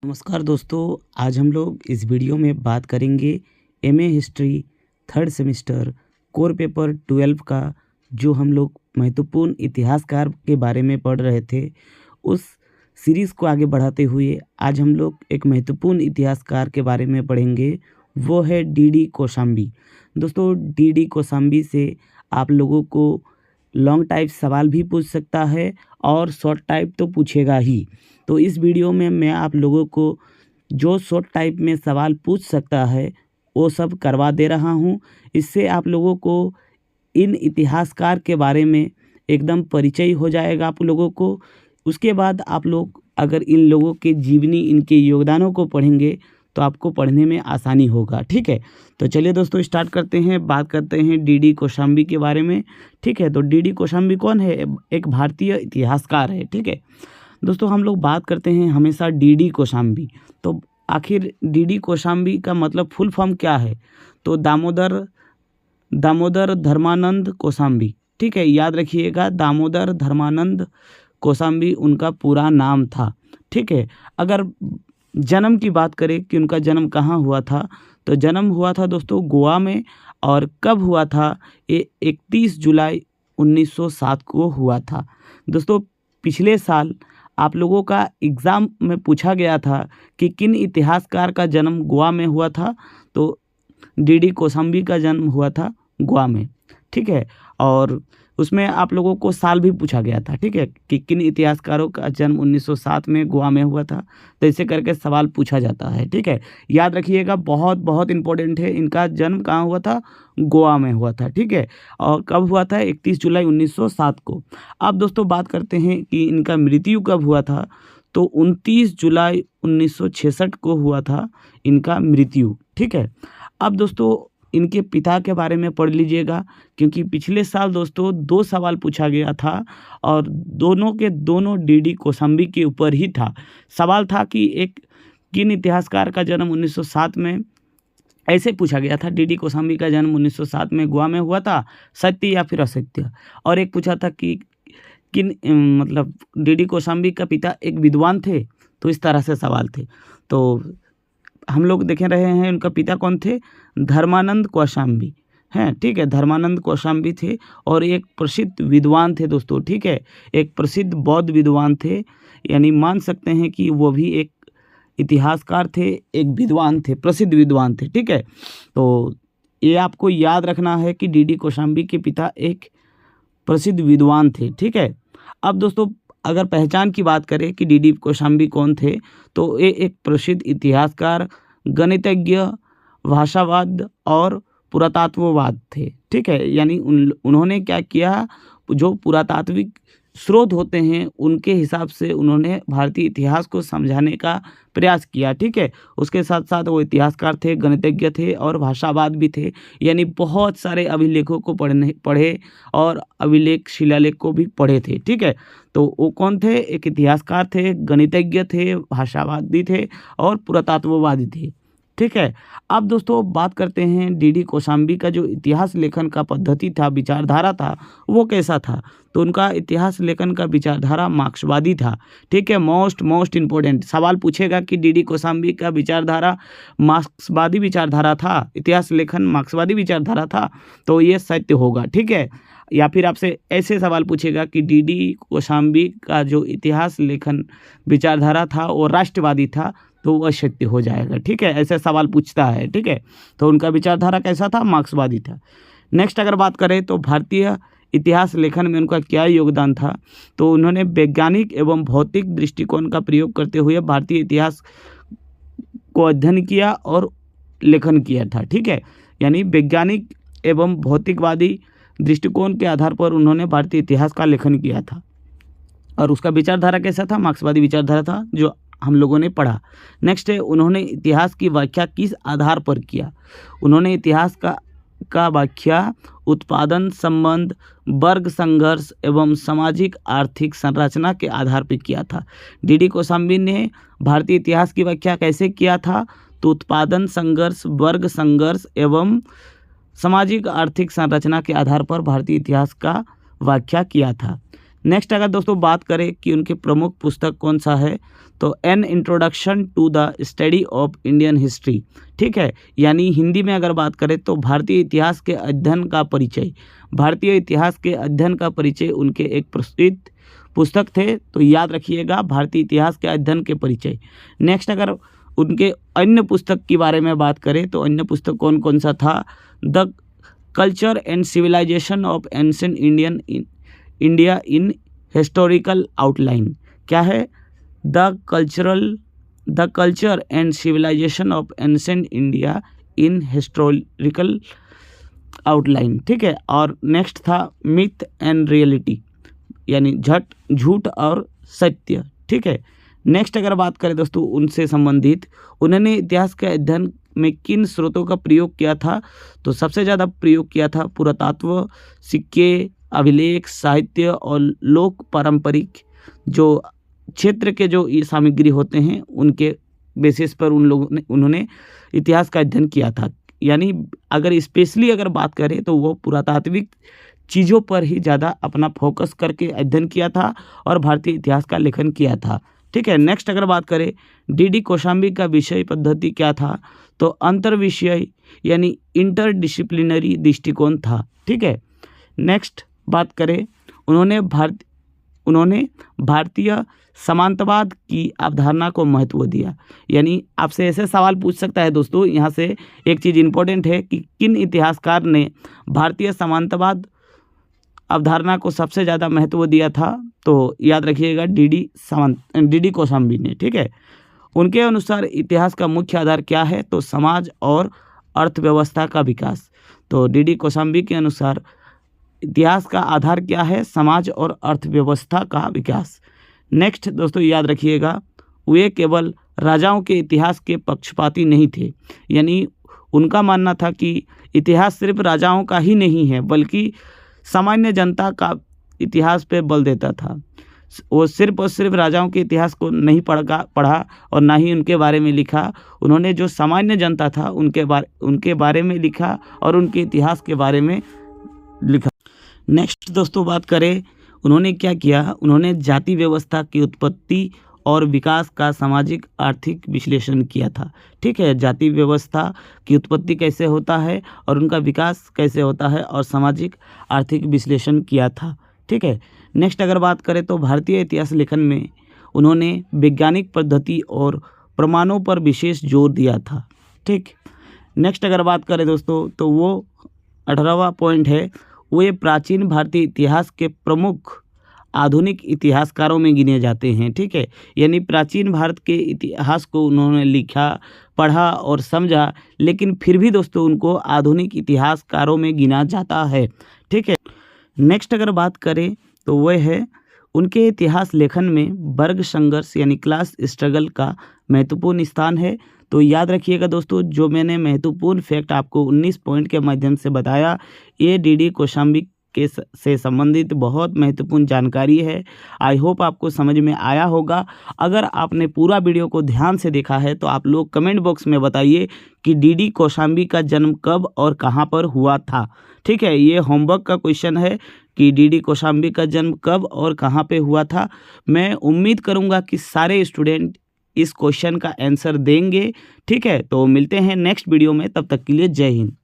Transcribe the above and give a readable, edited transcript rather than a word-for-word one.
नमस्कार दोस्तों, आज हम लोग इस वीडियो में बात करेंगे MA history third semester core paper 12 का जो हम लोग महत्वपूर्ण इतिहासकार के बारे में पढ़ रहे थे। उस सीरीज़ को आगे बढ़ाते हुए आज हम लोग एक महत्वपूर्ण इतिहासकार के बारे में पढ़ेंगे, वो है डी कौशाम्बी। दोस्तों, डी कौशाम्बी से आप लोगों को लॉन्ग टाइप सवाल भी पूछ सकता है और शॉर्ट टाइप तो पूछेगा ही। तो इस वीडियो में मैं आप लोगों को जो शॉर्ट टाइप में सवाल पूछ सकता है वो सब करवा दे रहा हूँ। इससे आप लोगों को इन इतिहासकार के बारे में एकदम परिचय हो जाएगा आप लोगों को। उसके बाद आप लोग अगर इन लोगों के जीवनी, इनके योगदानों को पढ़ेंगे तो आपको पढ़ने में आसानी होगा। ठीक है, तो चलिए दोस्तों स्टार्ट करते हैं। बात करते हैं डी कौशाम्बी के बारे में। ठीक है, तो डी कौशाम्बी कौन है? एक भारतीय इतिहासकार है। ठीक है दोस्तों, हम लोग बात करते हैं हमेशा डी कौशाम्बी। तो आखिर डी कौशाम्बी का मतलब फुल फॉर्म क्या है? तो दामोदर धर्मानंद कौशाम्बी। ठीक है, याद रखिएगा, दामोदर धर्मानंद कौशाम्बी उनका पूरा नाम था। ठीक है, अगर जन्म की बात करें कि उनका जन्म कहाँ हुआ था, तो जन्म हुआ था दोस्तों गोवा में। और कब हुआ था? ये 31 जुलाई 1907 को हुआ था। दोस्तों, पिछले साल आप लोगों का एग्ज़ाम में पूछा गया था कि किन इतिहासकार का जन्म गोवा में हुआ था, तो डी कौशाम्बी का जन्म हुआ था गोवा में। ठीक है, और उसमें आप लोगों को साल भी पूछा गया था। ठीक है, कि किन इतिहासकारों का जन्म 1907 में गोवा में हुआ था। तो ऐसे करके सवाल पूछा जाता है। ठीक है, याद रखिएगा, बहुत बहुत इंपॉर्टेंट है। इनका जन्म कहाँ हुआ था? गोवा में हुआ था। ठीक है, और कब हुआ था? 31 जुलाई 1907 को। अब दोस्तों बात करते हैं कि इनका मृत्यु कब हुआ था। तो 29 जुलाई 1966 को हुआ था इनका मृत्यु। ठीक है, अब दोस्तों इनके पिता के बारे में पढ़ लीजिएगा, क्योंकि पिछले साल दोस्तों 2 सवाल पूछा गया था और दोनों के दोनों डी कौशाम्बी के ऊपर ही था। सवाल था कि एक किन इतिहासकार का जन्म 1907 में, ऐसे पूछा गया था, डी कौशाम्बी का जन्म 1907 में गोवा में हुआ था, सत्य या फिर असत्य। और एक पूछा था कि किन मतलब डी कौशाम्बी का पिता एक विद्वान थे। तो इस तरह से सवाल थे। तो हम लोग देख रहे हैं उनका पिता कौन थे? धर्मानंद कौशाम्बी हैं। ठीक है, धर्मानंद कौशाम्बी थे और एक प्रसिद्ध विद्वान थे दोस्तों। ठीक है, एक प्रसिद्ध बौद्ध विद्वान थे, यानी मान सकते हैं कि वो भी एक इतिहासकार थे, एक विद्वान थे, प्रसिद्ध विद्वान थे। ठीक है, तो ये आपको याद रखना है कि डी कौशाम्बी के पिता एक प्रसिद्ध विद्वान थे। ठीक है, अब दोस्तों अगर पहचान की बात करें कि डी कौशाम्बी कौन थे, तो ये एक प्रसिद्ध इतिहासकार, गणितज्ञ, भाषावाद और पुरातत्ववाद थे। ठीक है, यानी उन्होंने क्या किया, जो पुरातात्विक स्रोत होते हैं उनके हिसाब से उन्होंने भारतीय इतिहास को समझाने का प्रयास किया। ठीक है, उसके साथ साथ वो इतिहासकार थे, गणितज्ञ थे और भाषावाद भी थे। यानी बहुत सारे अभिलेखों को पढ़े और अभिलेख शिलालेख को भी पढ़े थे। ठीक है, तो वो कौन थे? एक इतिहासकार थे, गणितज्ञ थे, भाषावादी थे और पुरातत्ववादी थे। ठीक है, अब दोस्तों बात करते हैं डी कौशाम्बी का जो इतिहास लेखन का पद्धति था, विचारधारा था, वो कैसा था। तो उनका इतिहास लेखन का विचारधारा मार्क्सवादी था। ठीक है, मोस्ट इम्पोर्टेंट सवाल पूछेगा कि डी कौशाम्बी का विचारधारा मार्क्सवादी विचारधारा था, इतिहास लेखन मार्क्सवादी विचारधारा था, तो ये सत्य होगा। ठीक है, या फिर आपसे ऐसे सवाल पूछेगा कि डी कौशाम्बी का जो इतिहास लेखन विचारधारा था वो राष्ट्रवादी था, तो वह सत्य हो जाएगा। ठीक है, ऐसे सवाल पूछता है। ठीक है, तो उनका विचारधारा कैसा था? मार्क्सवादी था। नेक्स्ट अगर बात करें तो भारतीय इतिहास लेखन में उनका क्या योगदान था, तो उन्होंने वैज्ञानिक एवं भौतिक दृष्टिकोण का प्रयोग करते हुए भारतीय इतिहास को अध्ययन किया और लेखन किया था। ठीक है, यानी वैज्ञानिक एवं भौतिकवादी दृष्टिकोण के आधार पर उन्होंने भारतीय इतिहास का लेखन किया था। और उसका विचारधारा कैसा था? मार्क्सवादी विचारधारा था, जो हम लोगों ने पढ़ा। नेक्स्ट है, उन्होंने इतिहास की व्याख्या किस आधार पर किया? उन्होंने इतिहास का व्याख्या उत्पादन संबंध, वर्ग संघर्ष एवं सामाजिक आर्थिक संरचना के आधार पर किया था। डी कौशाम्बी ने भारतीय इतिहास की व्याख्या कैसे किया था? तो उत्पादन संघर्ष, वर्ग संघर्ष एवं सामाजिक आर्थिक संरचना के आधार पर भारतीय इतिहास का व्याख्या किया था। नेक्स्ट अगर दोस्तों बात करें कि उनकी प्रमुख पुस्तक कौन सा है, तो an introduction to the study of Indian history, ठीक है, यानी हिंदी में अगर बात करें तो भारतीय इतिहास के अध्ययन का परिचय। भारतीय इतिहास के अध्ययन का परिचय उनके एक प्रसिद्ध पुस्तक थे, तो याद रखिएगा भारतीय इतिहास के अध्ययन के परिचय। नेक्स्ट अगर उनके अन्य पुस्तक के बारे में बात करें तो अन्य पुस्तक कौन कौन सा था, the culture and civilisation of ancient India in historical outline. क्या है, the culture and civilisation of ancient India in historical outline, ठीक है। और नेक्स्ट था मिथ एंड रियलिटी, यानी झूठ और सत्य, ठीक है। नेक्स्ट अगर बात करें दोस्तों उनसे संबंधित, उन्होंने इतिहास के अध्ययन में किन स्रोतों का प्रयोग किया था, तो सबसे ज़्यादा प्रयोग किया था पुरातत्व, सिक्के, अभिलेख, साहित्य और लोक पारंपरिक जो क्षेत्र के जो ये सामग्री होते हैं उनके बेसिस पर उन्होंने इतिहास का अध्ययन किया था। यानी अगर स्पेशली अगर बात करें तो वो पुरातात्विक चीज़ों पर ही ज़्यादा अपना फोकस करके अध्ययन किया था और भारतीय इतिहास का लेखन किया था, ठीक है। नेक्स्ट अगर बात करें डी कौशाम्बी का विषय पद्धति क्या था, तो अंतर विषय यानी इंटरडिसिप्लिनरी दृष्टिकोण था, ठीक है। नेक्स्ट बात करें उन्होंने भारतीय समानतावाद की अवधारणा को महत्व दिया। यानी आपसे ऐसे सवाल पूछ सकता है दोस्तों, यहाँ से एक चीज़ इंपॉर्टेंट है कि किन इतिहासकार ने भारतीय समानतावाद अवधारणा को सबसे ज़्यादा महत्व दिया था, तो याद रखिएगा डी कौशाम्बी ने, ठीक है। उनके अनुसार इतिहास का मुख्य आधार क्या है, तो समाज और अर्थव्यवस्था का विकास। तो डी कौशाम्बी के अनुसार इतिहास का आधार क्या है, समाज और अर्थव्यवस्था का विकास। नेक्स्ट दोस्तों याद रखिएगा, वे केवल राजाओं के इतिहास के पक्षपाती नहीं थे। यानी उनका मानना था कि इतिहास सिर्फ राजाओं का ही नहीं है बल्कि सामान्य जनता का इतिहास पे बल देता था। वो सिर्फ और सिर्फ राजाओं के इतिहास को नहीं पढ़ा और ना ही उनके बारे में लिखा। उन्होंने जो सामान्य जनता था उनके बारे में लिखा और उनके इतिहास के बारे में लिखा। नेक्स्ट दोस्तों बात करें उन्होंने क्या किया, उन्होंने जाति व्यवस्था की उत्पत्ति और विकास का सामाजिक आर्थिक विश्लेषण किया था, ठीक है। जाति व्यवस्था की उत्पत्ति कैसे होता है और उनका विकास कैसे होता है और सामाजिक आर्थिक विश्लेषण किया था, ठीक है। नेक्स्ट अगर बात करें तो भारतीय इतिहास लेखन में उन्होंने वैज्ञानिक पद्धति और प्रमाणों पर विशेष जोर दिया था, ठीक। नेक्स्ट अगर बात करें दोस्तों तो वो 18वां पॉइंट है, वे प्राचीन भारतीय इतिहास के प्रमुख आधुनिक इतिहासकारों में गिने जाते हैं, ठीक है। यानी प्राचीन भारत के इतिहास को उन्होंने लिखा, पढ़ा और समझा, लेकिन फिर भी दोस्तों उनको आधुनिक इतिहासकारों में गिना जाता है, ठीक है। नेक्स्ट अगर बात करें तो वह है उनके इतिहास लेखन में वर्ग संघर्ष यानी क्लास स्ट्रगल का महत्वपूर्ण स्थान है। तो याद रखिएगा दोस्तों, जो मैंने महत्वपूर्ण फैक्ट आपको 19 पॉइंट के माध्यम से बताया, ये डी कौशाम्बी के से संबंधित बहुत महत्वपूर्ण जानकारी है। आई होप आपको समझ में आया होगा। अगर आपने पूरा वीडियो को ध्यान से देखा है तो आप लोग कमेंट बॉक्स में बताइए कि डी कौशाम्बी का जन्म कब और कहाँ पर हुआ था, ठीक है। ये होमवर्क का क्वेश्चन है कि डी कौशाम्बी का जन्म कब और कहाँ पे हुआ था। मैं उम्मीद करूँगा कि सारे स्टूडेंट इस क्वेश्चन का आंसर देंगे, ठीक है। तो मिलते हैं नेक्स्ट वीडियो में, तब तक के लिए जय हिंद।